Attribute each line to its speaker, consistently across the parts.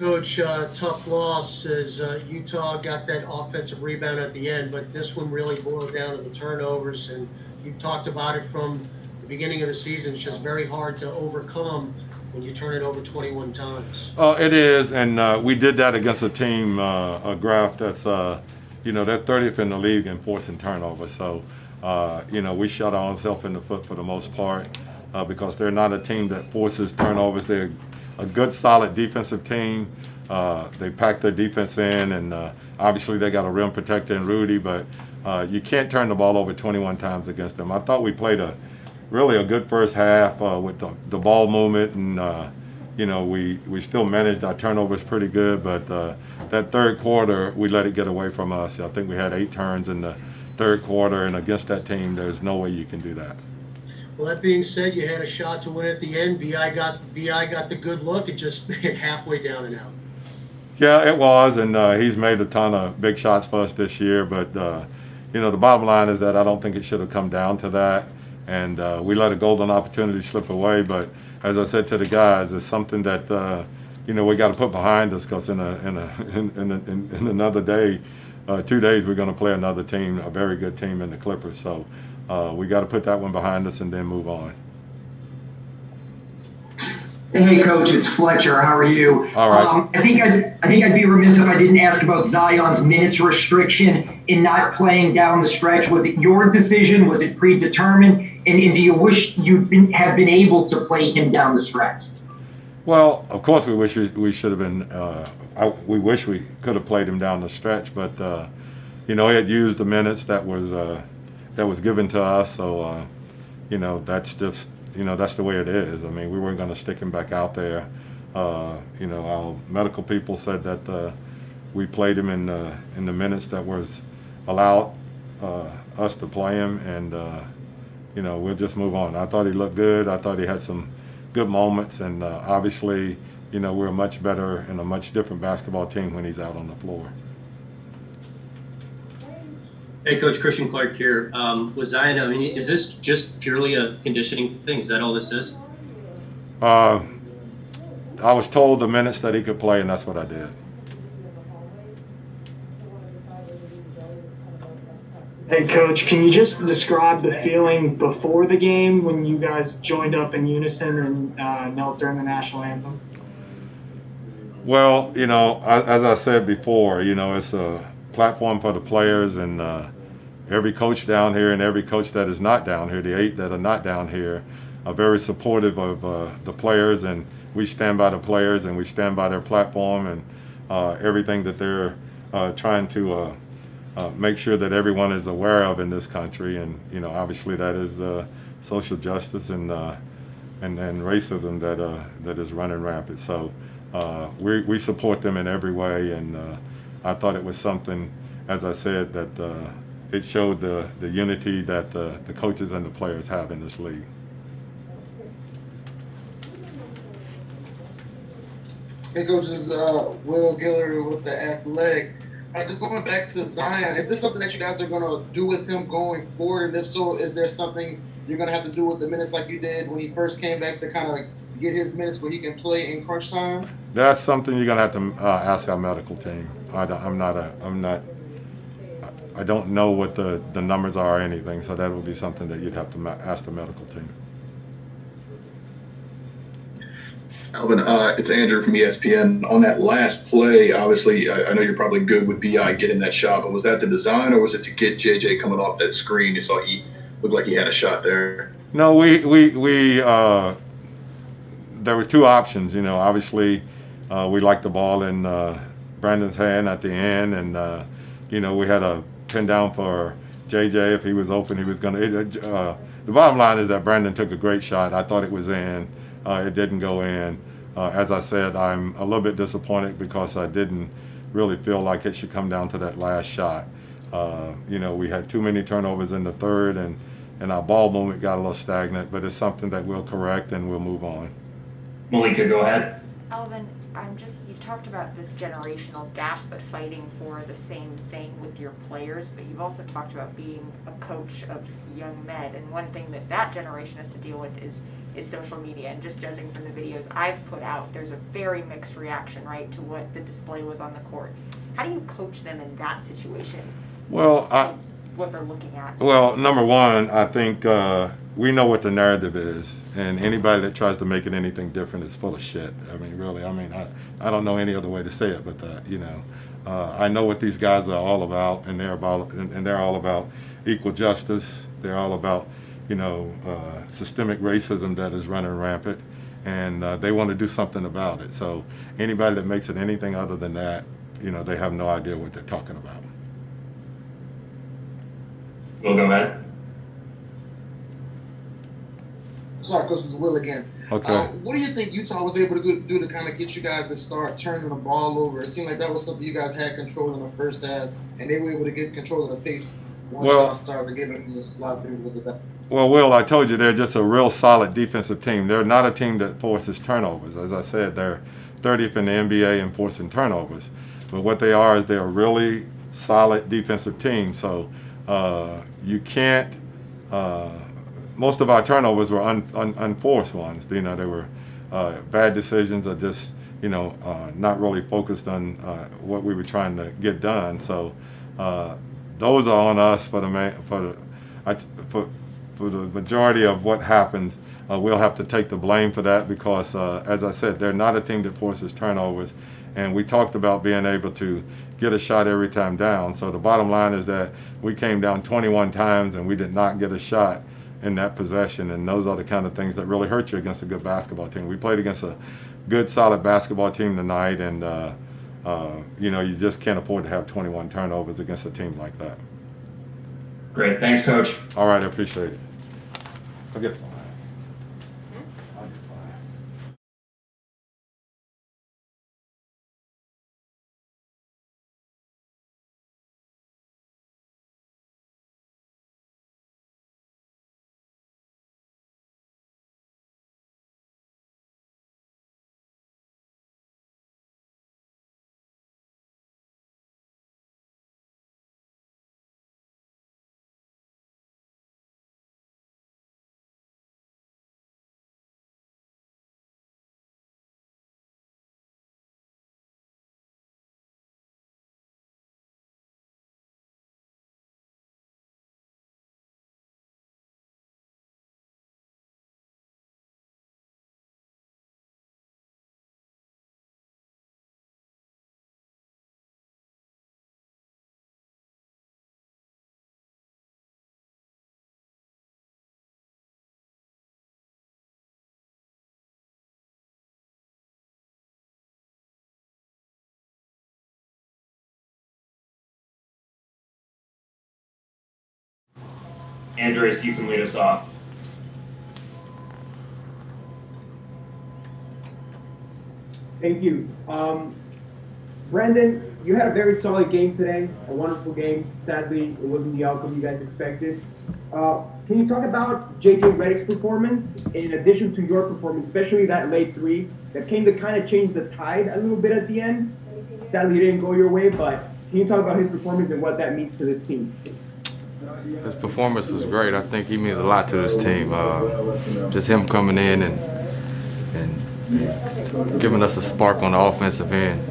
Speaker 1: Coach, tough loss as Utah got that offensive rebound at the end, but this one really boiled down to the turnovers. And you talked about it from the beginning of the season. It's just very hard to overcome when you turn it over 21 times.
Speaker 2: It is, and we did that against a team, a graph that's, they're 30th in the league in forcing turnovers. So, we shot our own self in the foot for the most part because they're not a team that forces turnovers. They're a good, solid defensive team. They pack their defense in, and obviously they got a rim protector in Rudy, but you can't turn the ball over 21 times against them. I thought we played really a good first half with the ball movement, and we still managed our turnovers pretty good, but that third quarter we let it get away from us. I think we had 8 turns in the third quarter, and against that team, there's no way you can do that.
Speaker 1: Well, that being said, you had a shot to win at the end. Bi got the good look. It just hit halfway down and out.
Speaker 2: Yeah, it was, and he's made a ton of big shots for us this year. But the bottom line is that I don't think it should have come down to that, and we let a golden opportunity slip away. But as I said to the guys, it's something that we got to put behind us because in another day, 2 days, we're going to play another team, a very good team in the Clippers. So we got to put that one behind us and then move on.
Speaker 3: Hey, Coach, it's Fletcher. How are you?
Speaker 2: All right.
Speaker 3: I think I'd be remiss if I didn't ask about Zion's minutes restriction in not playing down the stretch. Was it your decision? Was it predetermined? And do you wish you'd had been able to play him down the stretch?
Speaker 2: Well, of course, we wish we should have been. We wish we could have played him down the stretch, but he had used the minutes that was given to us. So that's just. That's the way it is. I mean, we weren't going to stick him back out there. Our medical people said that we played him in the minutes that was allowed us to play him, and we'll just move on. I thought he looked good. I thought he had some good moments, and obviously, we're a much better and a much different basketball team when he's out on the floor.
Speaker 4: Hey, Coach, Christian Clark here. With Zion, I mean, is this just purely a conditioning thing? Is that all this is?
Speaker 2: I was told the minutes that he could play, and that's what I did.
Speaker 5: Hey, Coach, can you just describe the feeling before the game when you guys joined up in unison and knelt during the national anthem?
Speaker 2: Well, as I said before, it's a platform for the players, and every coach down here and every coach that is not down here, the 8 that are not down here, are very supportive of the players, and we stand by the players and we stand by their platform and everything that they're trying to make sure that everyone is aware of in this country. And obviously that is social justice and racism that is running rampant. So we support them in every way, and I thought it was something, as I said, that it showed the unity that the coaches and the players have in this league.
Speaker 6: Hey, Coach, this is Will Guillory with The Athletic. Just going back to Zion, is this something that you guys are going to do with him going forward? And if so, is there something you're going to have to do with the minutes like you did when he first came back to kind of get his minutes where he can play in crunch time?
Speaker 2: That's something you're going to have to ask our medical team. I don't know what the numbers are or anything, so that would be something that you'd have to ask the medical team.
Speaker 7: Alvin, it's Andrew from ESPN. On that last play, obviously, I know you're probably good with Bi getting that shot, but was that the design, or was it to get JJ coming off that screen? You saw he looked like he had a shot there.
Speaker 2: No, we there were 2 options. Obviously, we liked the ball in Brandon's hand at the end, and we had a pin down for JJ. If he was open, he was going to. The bottom line is that Brandon took a great shot. I thought it was in. It didn't go in. As I said, I'm a little bit disappointed because I didn't really feel like it should come down to that last shot. We had too many turnovers in the third, and our ball movement got a little stagnant, but it's something that we'll correct and we'll move on.
Speaker 3: Malika, go ahead.
Speaker 8: Alvin, you've talked about this generational gap, but fighting for the same thing with your players, but you've also talked about being a coach of young men, and one thing that generation has to deal with is is social media, and just judging from the videos I've put out, there's a very mixed reaction, right, to what the display was on the court. How do you coach them in that situation?
Speaker 2: Well,
Speaker 8: what they're looking at?
Speaker 2: Well, number one, I think we know what the narrative is, and anybody that tries to make it anything different is full of shit. I mean, really, I don't know any other way to say it, but I know what these guys are all about, and they're all about equal justice. They're all about, systemic racism that is running rampant, and they want to do something about it. So anybody that makes it anything other than that, they have no idea what they're talking about.
Speaker 9: We'll go ahead.
Speaker 6: Sorry, Coach, this is Will again.
Speaker 2: Okay.
Speaker 6: What do you think Utah was able to do to kind of get you guys to start turning the ball over? It seemed like that was something you guys had control in the first half, and they were able to get control of the pace once y'all started getting the slot things with that.
Speaker 2: Well, Will, I told you they're just a real solid defensive team. They're not a team that forces turnovers. As I said, they're 30th in the NBA in forcing turnovers. But what they are is they're a really solid defensive team. So you can't. Most of our turnovers were unforced ones. They were bad decisions or just not really focused on what we were trying to get done. So those are on us for the majority of what happens. We'll have to take the blame for that because, as I said, they're not a team that forces turnovers. And we talked about being able to get a shot every time down. So the bottom line is that we came down 21 times and we did not get a shot in that possession. And those are the kind of things that really hurt you against a good basketball team. We played against a good, solid basketball team tonight, and you just can't afford to have 21 turnovers against a team like that.
Speaker 9: Great. Thanks, Coach.
Speaker 2: All right, I appreciate it. I'll get
Speaker 9: Andres, you can lead us off.
Speaker 10: Thank you. Brandon, you had a very solid game today, a wonderful game. Sadly, it wasn't the outcome you guys expected. Can you talk about JJ Redick's performance in addition to your performance, especially that late three that came to kind of change the tide a little bit at the end? Sadly, it didn't go your way, but can you talk about his performance and what that means to this team?
Speaker 11: His performance was great. I think he means a lot to this team. Just him coming in and giving us a spark on the offensive end,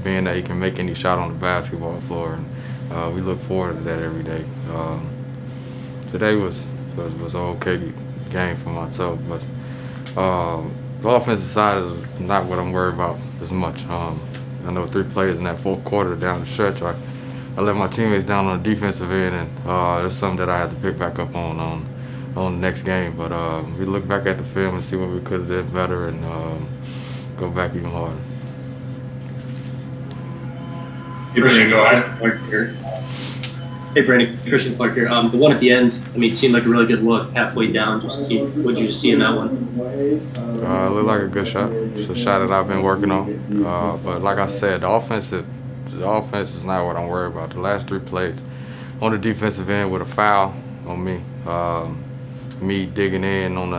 Speaker 11: being that he can make any shot on the basketball floor. And we look forward to that every day. Today was an okay game for myself, but the offensive side is not what I'm worried about as much. I know 3 plays in that fourth quarter down the stretch. I let my teammates down on the defensive end, and it's something that I had to pick back up on the next game. But we look back at the film and see what we could have did better and go back even harder.
Speaker 9: Christian, go ahead.
Speaker 4: Hey, Brandon, Christian Clark here. The one at the end, it seemed like a really good look halfway down. What did you see in that one?
Speaker 11: It looked like a good shot. It's a shot that I've been working on. But like I said, the offense is not what I'm worried about. The last 3 plays on the defensive end with a foul on me, me digging in on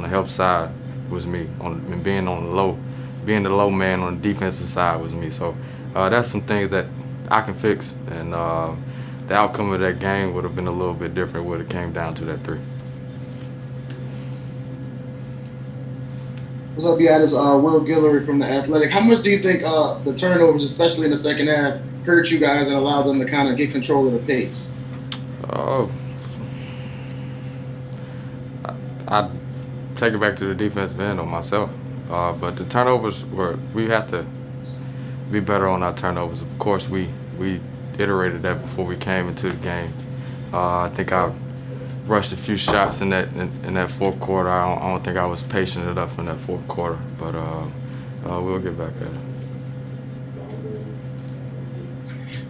Speaker 11: the help side was me, and being the low man on the defensive side was me. So that's some things that I can fix, and the outcome of that game would have been a little bit different when it came down to that 3.
Speaker 6: What's up, yeah? This Will Guillory from the Athletic. How much do you think the turnovers, especially in the second half, hurt you guys and allowed them to kind of get control of the pace?
Speaker 11: Oh, I take it back to the defensive end on myself. But the turnovers we have to be better on our turnovers. Of course, we iterated that before we came into the game. I think I rushed a few shots in that fourth quarter. I don't think I was patient enough in that fourth quarter, but we'll get back at it.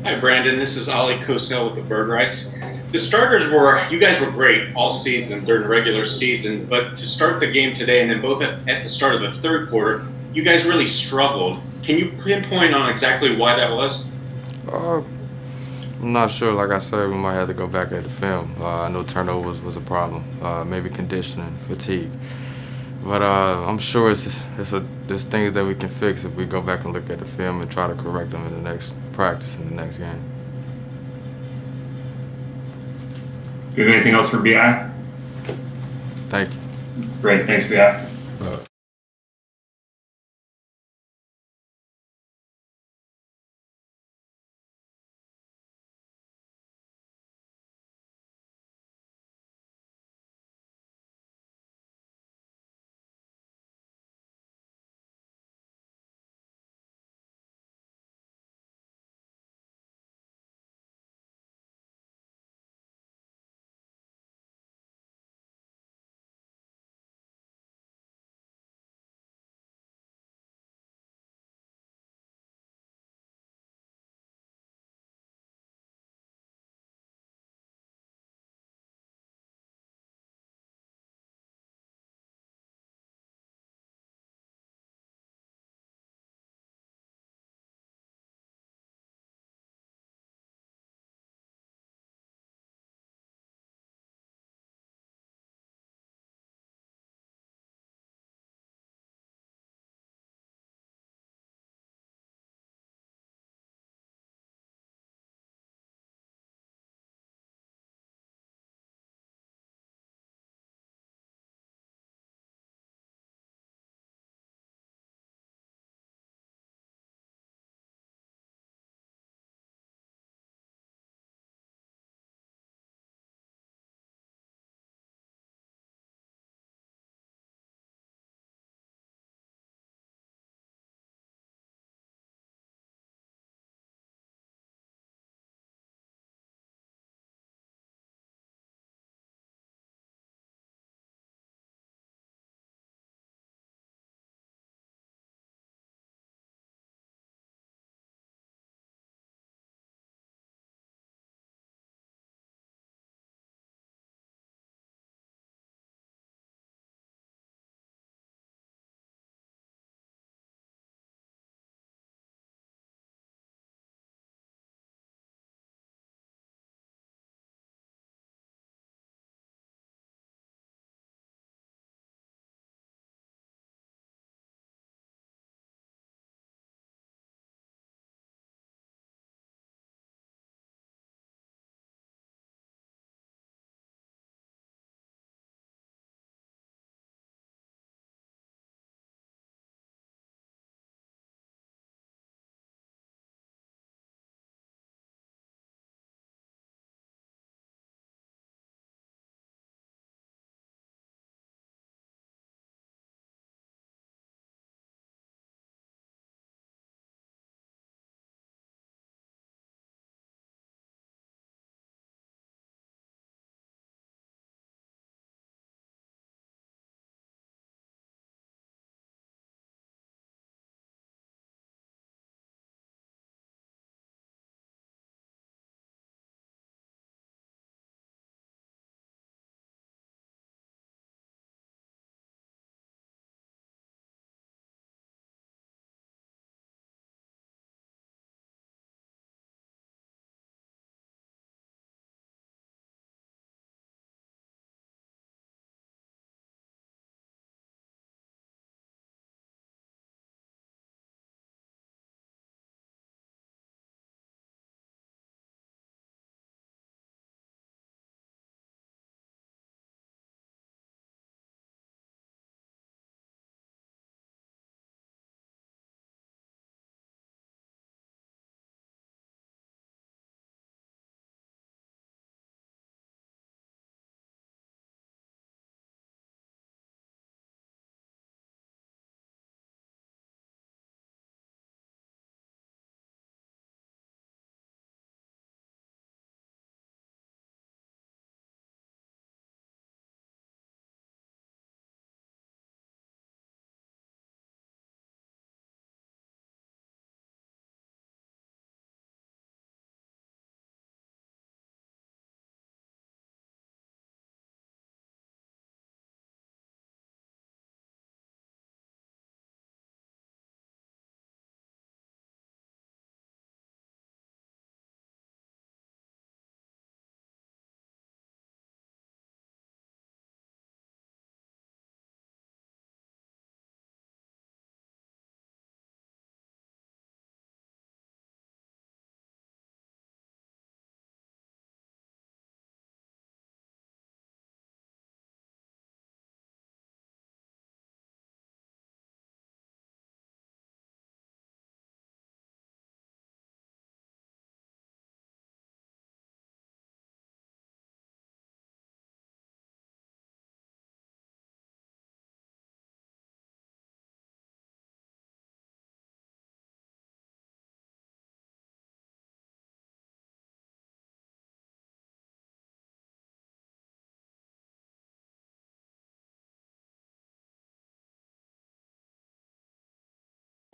Speaker 12: Hi, Brandon. This is Ollie Cosell with the Bird Rights. The starters you guys were great all season during the regular season, but to start the game today and then both at the start of the third quarter, you guys really struggled. Can you pinpoint on exactly why that was?
Speaker 11: I'm not sure. Like I said, we might have to go back at the film. I know turnovers was a problem, maybe conditioning, fatigue. But I'm sure there's things that we can fix if we go back and look at the film and try to correct them in the next practice in the next game.
Speaker 9: Do you have anything else for BI?
Speaker 11: Thank you.
Speaker 9: Great. Thanks, BI.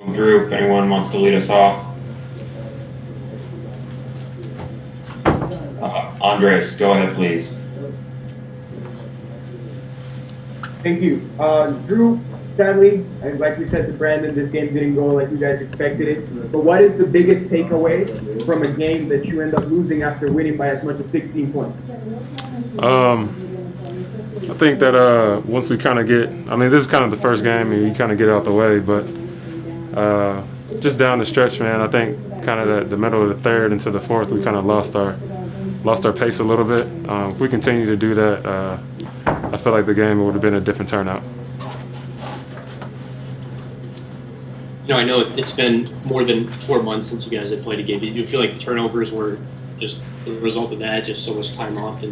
Speaker 9: Jrue, if anyone wants to lead us off. Andres, go ahead, please.
Speaker 10: Thank you. Jrue, sadly, and like we said to Brandon, this game didn't go like you guys expected it. But what is the biggest takeaway from a game that you end up losing after winning by as much as 16 points?
Speaker 13: I think that once we kind of this is kind of the first game and you kind of get out the way, but just down the stretch, man, I think kind of the middle of the third into the fourth, we kind of lost our pace a little bit. If we continue to do that, I feel like the game would have been a different turnout.
Speaker 4: I know it's been more than 4 months since you guys had played a game. Did you feel like the turnovers were just the result of that, just so much time off?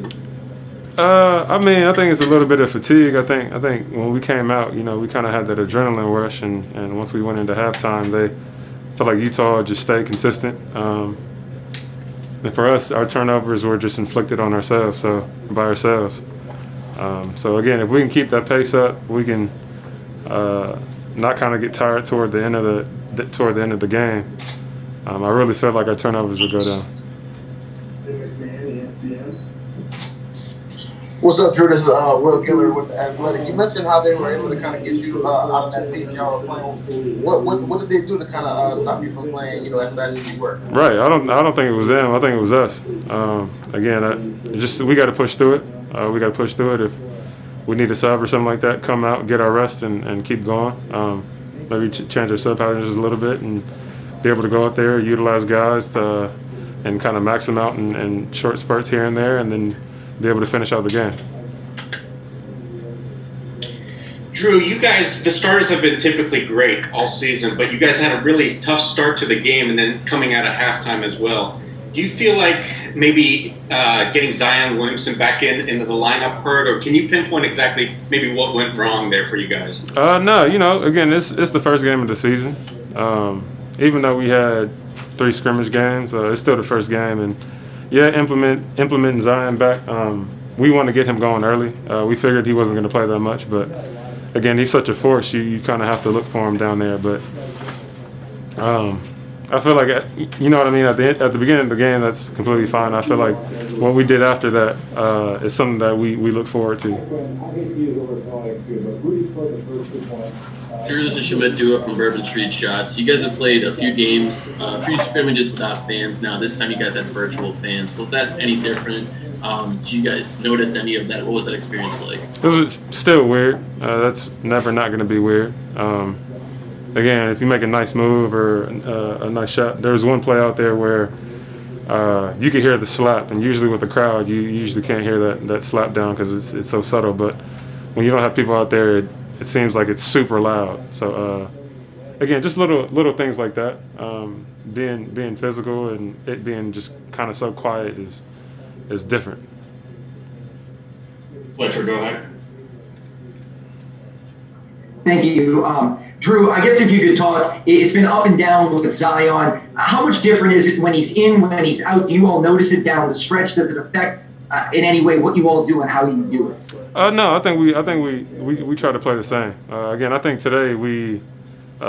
Speaker 13: I think it's a little bit of fatigue. I think when we came out, we kind of had that adrenaline rush, and once we went into halftime, they felt like Utah just stayed consistent. And for us, our turnovers were just inflicted on ourselves, by ourselves. So again, if we can keep that pace up, we can not kind of get tired toward the end of the game. I really felt like our turnovers would go down.
Speaker 6: What's up, Jrue? This is Will Giller with the Athletic. You mentioned how they were able to kind of get you out of that pace y'all were playing. What did they do to kind of stop you from playing, as fast as you were?
Speaker 13: Right. I don't think it was them. I think it was us. Again, we got to push through it. We got to push through it. If we need a sub or something like that, come out, get our rest, and keep going. Maybe change our sub patterns a little bit and be able to go out there, utilize guys and kind of max them out in short spurts here and there, and then be able to finish out the game.
Speaker 12: Jrue, you guys, the starters have been typically great all season, but you guys had a really tough start to the game and then coming out of halftime as well. Do you feel like maybe getting Zion Williamson back into the lineup hurt, or can you pinpoint exactly maybe what went wrong there for you guys?
Speaker 13: No, again, it's the first game of the season. Even though we had 3 scrimmage games, it's still the first game, and implementing Zion back. We want to get him going early. We figured he wasn't going to play that much, but again, he's such a force. You kind of have to look for him down there. But I feel like, you know what I mean. At the beginning of the game, that's completely fine. I feel like what we did after that is something that we look forward to.
Speaker 14: Jrue, this is Shamit Dua from Bourbon Street Shots. You guys have played a few games, a few scrimmages without fans. Now, this time you guys had virtual fans. Was that any different? Did you guys notice any of that? What was that experience like?
Speaker 13: It was still weird. That's never not going to be weird. Again, if you make a nice move or a nice shot, there's one play out there where you can hear the slap, and usually with the crowd, you usually can't hear that slap down because it's so subtle. But when you don't have people out there, it seems like it's super loud. So again, just little things like that. Being physical and it being just kind of so quiet is different.
Speaker 9: Fletcher, go ahead.
Speaker 3: Thank you. Jrue, I guess if you could talk, it's been up and down with Zion. How much different is it when he's in, when he's out? Do you all notice it down the stretch? Does it affect in any way what you all do and how you do it?
Speaker 13: No, I think we try to play the same. Again, I think today we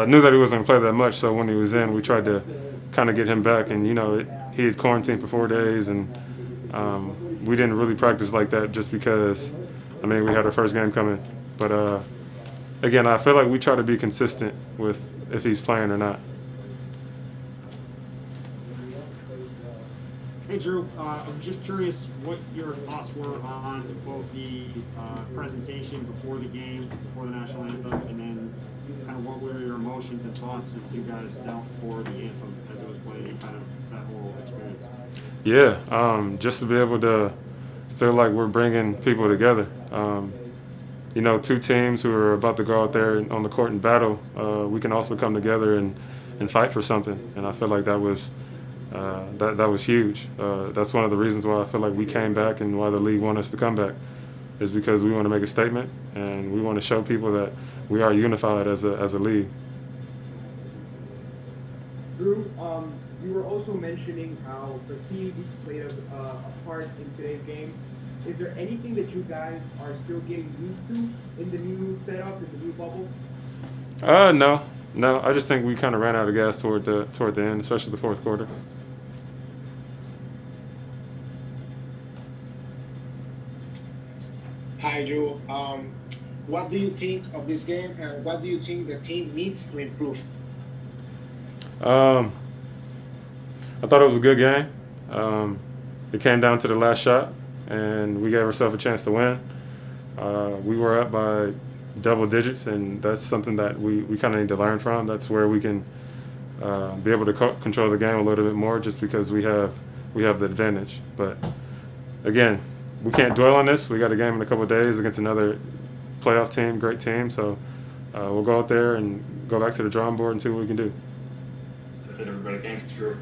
Speaker 13: knew that he wasn't going to play that much, so when he was in, we tried to kind of get him back. And, he had quarantined for 4 days, and we didn't really practice like that just because, we had our first game coming. But, again, I feel like we try to be consistent with if he's playing or not.
Speaker 15: Hey, Jrue, I'm just curious what your thoughts were on both the presentation before the game, before the national anthem, and then kind of what were your emotions and thoughts as you guys knelt for the anthem as it was played, kind of that whole experience?
Speaker 13: Yeah, just to be able to feel like we're bringing people together. 2 teams who are about to go out there on the court and battle, we can also come together and fight for something. And I feel like that was huge. That's one of the reasons why I feel like we came back and why the league wanted us to come back, is because we want to make a statement and we want to show people that we are unified as a league.
Speaker 10: Jrue, you were also mentioning how fatigue played a part in today's game. Is there anything that you guys are still getting used to in the new setup, in the new bubble?
Speaker 13: No, I just think we kind of ran out of gas toward the end, especially the fourth quarter.
Speaker 16: Hi, Jrue. What do you think of this game, and what do you think the team needs to improve?
Speaker 13: I thought it was a good game. It came down to the last shot, and we gave ourselves a chance to win. We were up by double digits, and that's something that we kind of need to learn from. That's where we can be able to control the game a little bit more, just because we have the advantage. But again, we can't dwell on this. We got a game in a couple of days against another playoff team, great team. So we'll go out there and go back to the drawing board and see what we can do.
Speaker 9: That's it, everybody. Thanks, Jrue.